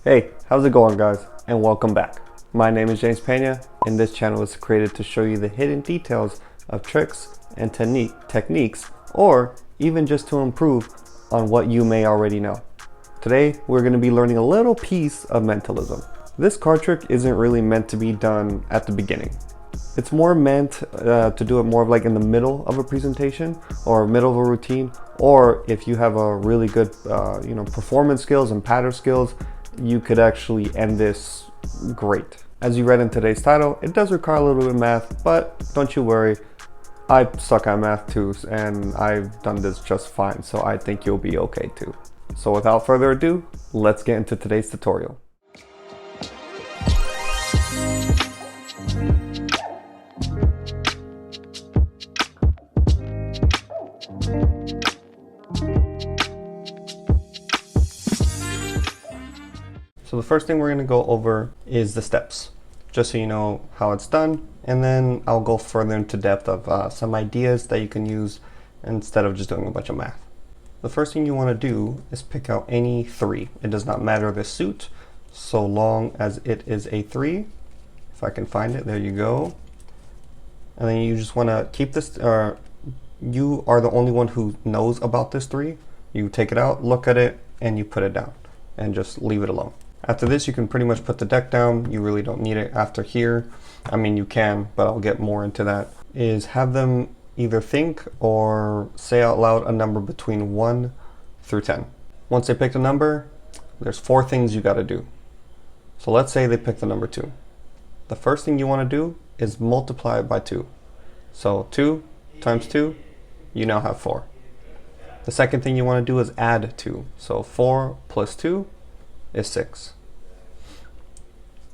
Hey, how's it going, guys? And welcome back. My name is James Pena, and this channel is created to show you the hidden details of tricks and techniques, or even just to improve on what you may already know. Today, we're going to be learning a little piece of mentalism. This card trick isn't really meant to be done at the beginning. It's more meant to do it more of like in the middle of a presentation or middle of a routine, or if you have a really good performance skills and pattern skills, you could actually end this great. As you read in today's title, it does require a little bit of math, but don't you worry, I suck at math too, and I've done this just fine, so I think you'll be okay too. So without further ado, let's get into today's tutorial. So the first thing we're going to go over is the steps, just so you know how it's done, and then I'll go further into depth of some ideas that you can use instead of just doing a bunch of math. The first thing you want to do is pick out any three. It does not matter the suit, so long as it is a three. If I can find it, there you go. And then you just want to keep this, you are the only one who knows about this three. You take it out, look at it, and you put it down, and just leave it alone. After this, you can pretty much put the deck down. You really don't need it after here. I mean, you can, but I'll get more into that. Is have them either think or say out loud a number between 1 through 10. Once they pick a number, there's 4 things you got to do. So let's say they pick the number 2. The first thing you want to do is multiply it by 2. So 2 times 2, you now have 4. The second thing you want to do is add 2. So 4 plus 2 is 6.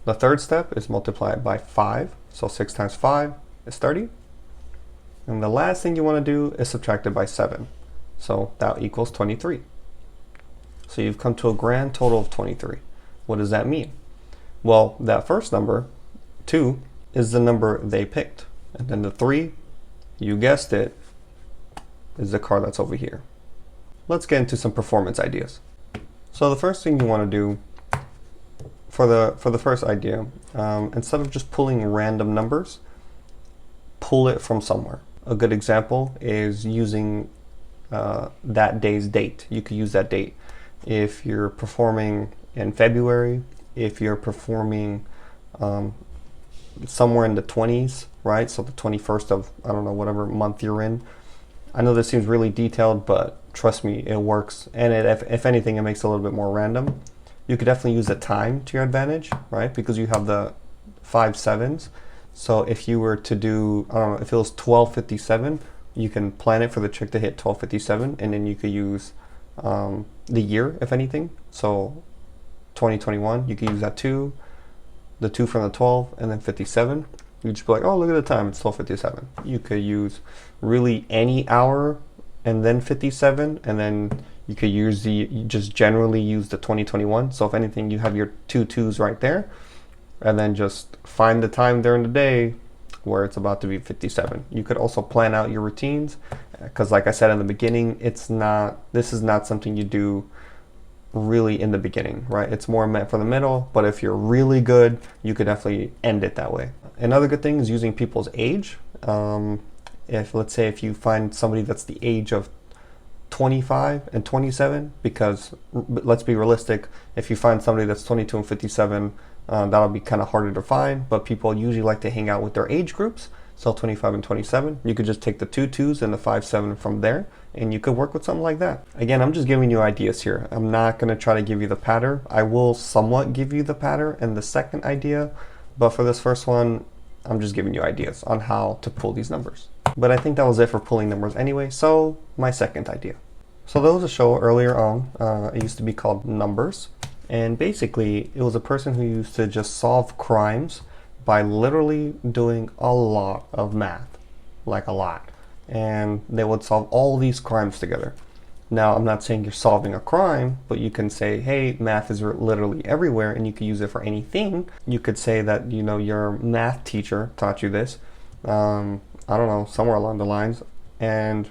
The third step is multiply it by 5. So 6 times 5 is 30. And the last thing you want to do is subtract it by 7. So that equals 23. So you've come to a grand total of 23. What does that mean? Well, that first number, 2, is the number they picked. And then the 3, you guessed it, is the card that's over here. Let's get into some performance ideas. So the first thing you want to do for the first idea, instead of just pulling random numbers, pull it from somewhere. A good example is using that day's date. You could use that date if you're performing in February, if you're performing somewhere in the 20s, right? So the 21st of, I don't know, whatever month you're in. I know this seems really detailed, but trust me, it works. And if anything, it makes it a little bit more random. You could definitely use the time to your advantage, right? Because you have the 5 7s. So if you were to do, I don't know, if it was 12:57, you can plan it for the trick to hit 12:57, and then you could use the year, if anything. So 2021, you could use that 2, the 2 from the 12, and then 57. You just be like, oh, look at the time, it's 12:57. You could use really any hour and then 57, and then you could use you just generally use the 2021. So if anything, you have your 2 2s right there, and then just find the time during the day where it's about to be 57. You could also plan out your routines, because like I said in the beginning, this is not something you do really in the beginning, right? It's more meant for the middle, but if you're really good, you could definitely end it that way. Another good thing is using people's age. Let's say if you find somebody that's the age of 25 and 27, because let's be realistic, if you find somebody that's 22 and 57, that'll be kind of harder to find, but people usually like to hang out with their age groups. So 25 and 27, you could just take the 2 2s and the 5 7 from there, and you could work with something like that. Again, I'm just giving you ideas here. I'm not going to try to give you the pattern. I will somewhat give you the pattern and the second idea, but for this first one, I'm just giving you ideas on how to pull these numbers. But I think that was it for pulling numbers anyway, so my second idea. So there was a show earlier on, it used to be called Numbers, and basically it was a person who used to just solve crimes by literally doing a lot of math, like a lot. And they would solve all these crimes together. Now, I'm not saying you're solving a crime, but you can say, hey, math is literally everywhere, and you can use it for anything. You could say that, you know, your math teacher taught you this, I don't know, somewhere along the lines, and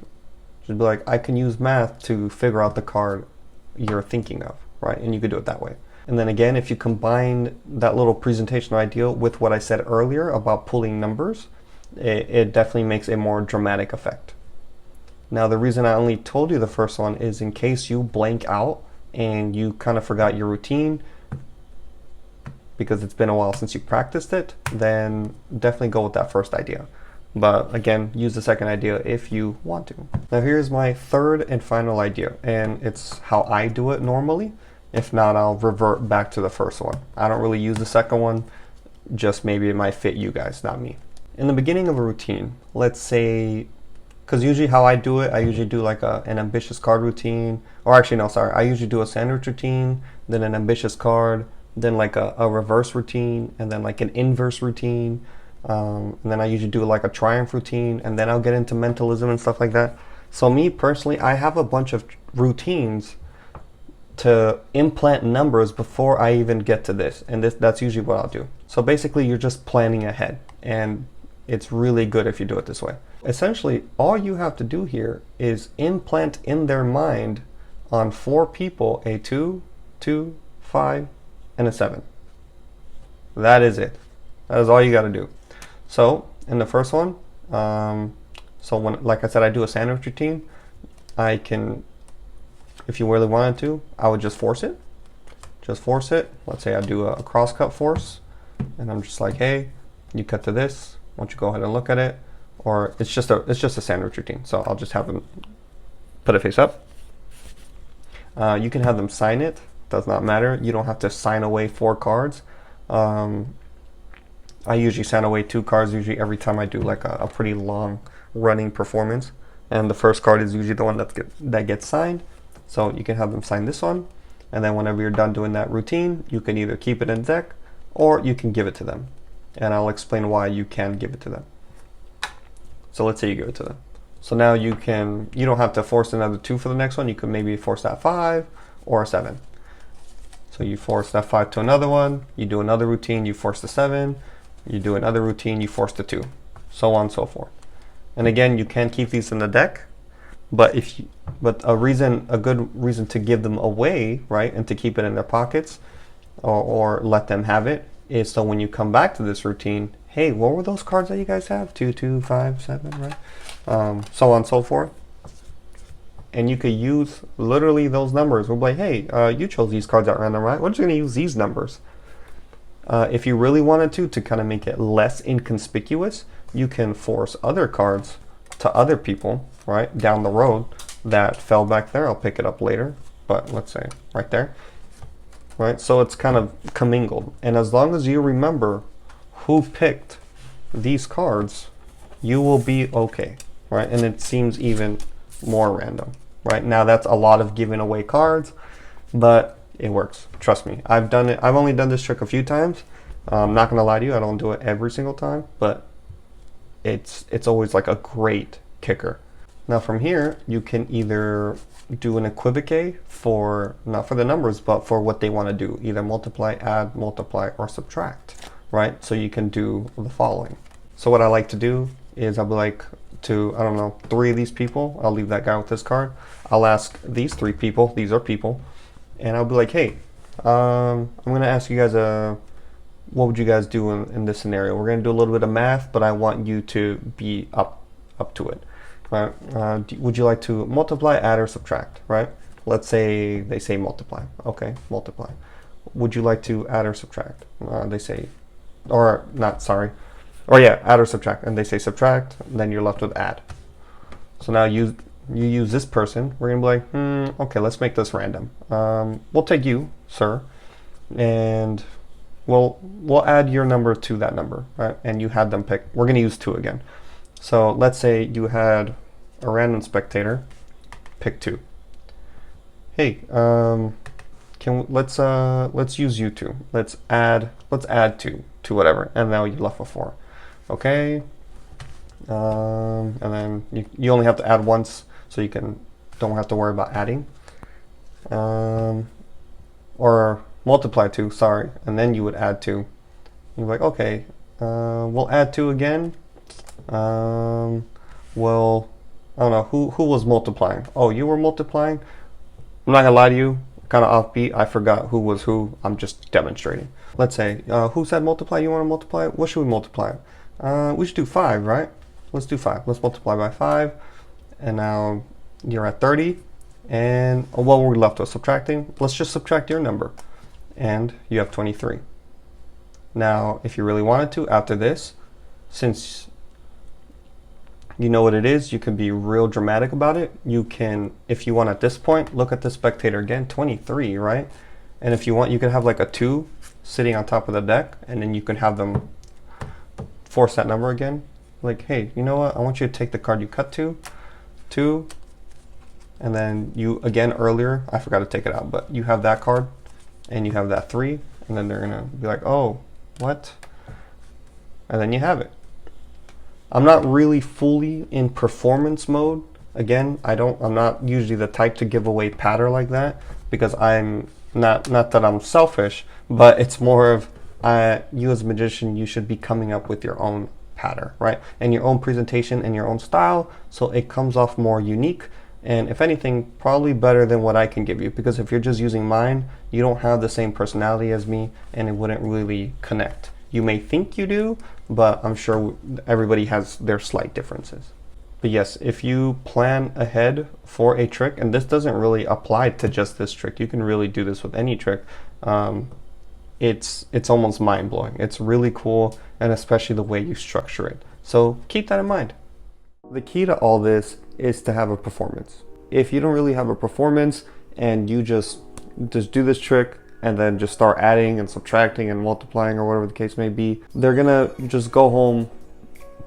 just be like, I can use math to figure out the card you're thinking of, right? And you could do it that way. And then again, if you combine that little presentation idea with what I said earlier about pulling numbers, it definitely makes a more dramatic effect. Now, the reason I only told you the first one is in case you blank out and you kind of forgot your routine because it's been a while since you practiced it, then definitely go with that first idea. But again, use the second idea if you want to. Now here's my third and final idea, and it's how I do it normally. If not, I'll revert back to the first one. I don't really use the second one, just maybe it might fit you guys, not me. In the beginning of a routine, let's say, because usually how I do it, I usually do like an ambitious card routine, or actually no, sorry, I usually do a sandwich routine, then an ambitious card, then like a reverse routine, and then like an inverse routine. And then I usually do like a triumph routine, and then I'll get into mentalism and stuff like that. So me personally, I have a bunch of routines to implant numbers before I even get to this, and that's usually what I'll do. So basically you're just planning ahead, and it's really good if you do it this way. Essentially, all you have to do here is implant in their mind on 4 people a 2, 2, 5, and a 7. That is it. That is all you got to do. So in the first one, so when, like I said, I do a sandwich routine, I can, if you really wanted to, I would just force it. Just force it. Let's say I do a cross cut force, and I'm just like, hey, you cut to this. Why don't you go ahead and look at it? Or it's just a sandwich routine. So I'll just have them put it face up. You can have them sign it. Does not matter. You don't have to sign away 4 cards. I usually sign away 2 cards usually every time I do like a pretty long running performance, and the first card is usually the one that gets signed. So you can have them sign this one, and then whenever you're done doing that routine, you can either keep it in deck or you can give it to them, and I'll explain why you can give it to them. So let's say you give it to them. So now you don't have to force another 2 for the next one. You could maybe force that 5 or a 7. So you force that 5 to another one, you do another routine, you force the 7, you do another routine, you force the 2, so on and so forth. And again, you can keep these in the deck, but a good reason to give them away, right, and to keep it in their pockets or let them have it is so when you come back to this routine, hey, what were those cards that you guys have? 2, 2, 5, 7, right? So on and so forth. And you could use literally those numbers. We'll be like, hey, you chose these cards at random, right? We're just going to use these numbers. If you really wanted to kind of make it less inconspicuous, you can force other cards to other people, right, down the road that fell back there. I'll pick it up later, but let's say right there, right? So it's kind of commingled. And as long as you remember who picked these cards, you will be okay, right? And it seems even more random, right? Now that's a lot of giving away cards, but it works. Trust me. I've done it. I've only done this trick a few times. I'm not gonna lie to you, I don't do it every single time, but it's always like a great kicker. Now from here, you can either do an equivoque for, not for the numbers, but for what they want to do, either multiply, add, multiply, or subtract, right? So you can do the following. So what I like to do is I'll be like to, I don't know, 3 of these people. I'll leave that guy with this card. I'll ask these 3 people, these are people, and I'll be like, hey, I'm going to ask you guys, what would you guys do in this scenario? We're going to do a little bit of math, but I want you to be up to it. Right? Would you like to multiply, add, or subtract? Right? Let's say they say multiply. Okay, multiply. Would you like to add or subtract? They say, or not, sorry. Or yeah, add or subtract. And they say subtract, and then you're left with add. So now you use this person. We're going to be like, okay, let's make this random. We'll take you, sir, and we'll add your number to that number, right? And you had them pick. We're going to use 2 again. So let's say you had a random spectator pick 2. Hey, let's use you 2. Let's add 2 to whatever, and now you're left with 4. Okay. And then you only have to add once, so you don't have to worry about adding. Or multiply 2, sorry, and then you would add 2. You're like, okay, we'll add 2 again. Well, I don't know, who was multiplying? Oh, you were multiplying? I'm not gonna lie to you, kind of offbeat. I forgot who was who. I'm just demonstrating. Let's say, who said multiply? You want to multiply? What should we multiply? We should do 5, right? Let's do 5. Let's multiply by 5. And now you're at 30. And what were we left with? Subtracting? Let's just subtract your number. And you have 23. Now, if you really wanted to, after this, since you know what it is, you can be real dramatic about it. You can, if you want at this point, look at the spectator again, 23, right? And if you want, you can have like a 2 sitting on top of the deck, and then you can have them force that number again. Like, hey, you know what? I want you to take the card you cut to, 2, and then you, again, earlier, I forgot to take it out, but you have that card, and you have that 3, and then they're gonna be like, oh, what? And then you have it. I'm not really fully in performance mode. Again, I'm not usually the type to give away patter like that, because I'm not that I'm selfish, but it's more of you as a magician, you should be coming up with your own patter, right? And your own presentation and your own style, so it comes off more unique. And if anything, probably better than what I can give you, because if you're just using mine, you don't have the same personality as me, and it wouldn't really connect. You may think you do, but I'm sure everybody has their slight differences. But yes, if you plan ahead for a trick, and this doesn't really apply to just this trick, you can really do this with any trick. It's almost mind-blowing. It's really cool, and especially the way you structure it. So keep that in mind. The key to all this is to have a performance. If you don't really have a performance and you just do this trick and then just start adding and subtracting and multiplying or whatever the case may be, they're gonna just go home,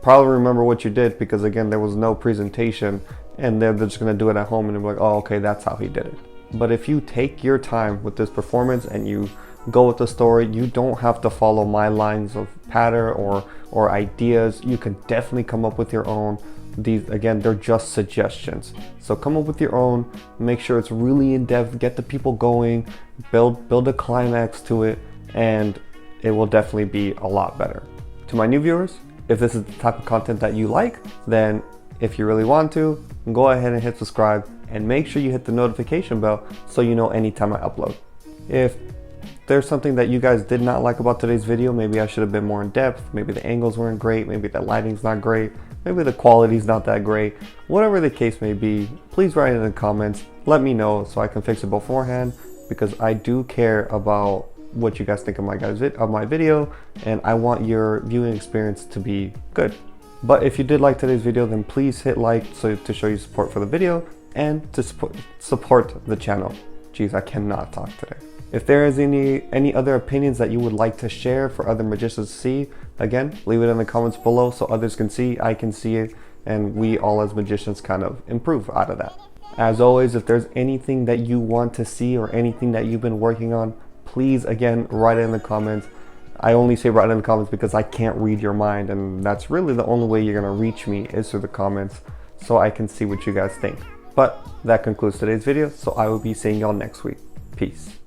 probably remember what you did, because again, there was no presentation, and they're just gonna do it at home and they're like, oh, okay, that's how he did it. But if you take your time with this performance and you go with the story, you don't have to follow my lines of patter or ideas. You can definitely come up with your own. These, again, they're just suggestions. So come up with your own, make sure it's really in depth, get the people going, build a climax to it, and it will definitely be a lot better. To my new viewers, if this is the type of content that you like, then if you really want to, go ahead and hit subscribe, and make sure you hit the notification bell so you know anytime I upload. If there's something that you guys did not like about today's video, maybe I should have been more in depth, maybe the angles weren't great, maybe the lighting's not great, maybe the quality's not that great, whatever the case may be, please write it in the comments, let me know so I can fix it beforehand, because I do care about what you guys think of my video, and I want your viewing experience to be good. But if you did like today's video, then please hit like to show your support for the video and to support the channel. Jeez, I cannot talk today. If there is any other opinions that you would like to share for other magicians to see, again, leave it in the comments below so others can see, I can see it, and we all as magicians kind of improve out of that. As always, if there's anything that you want to see or anything that you've been working on, please, again, write it in the comments. I only say write it in the comments because I can't read your mind, and that's really the only way you're gonna reach me is through the comments, so I can see what you guys think. But that concludes today's video, so I will be seeing y'all next week. Peace.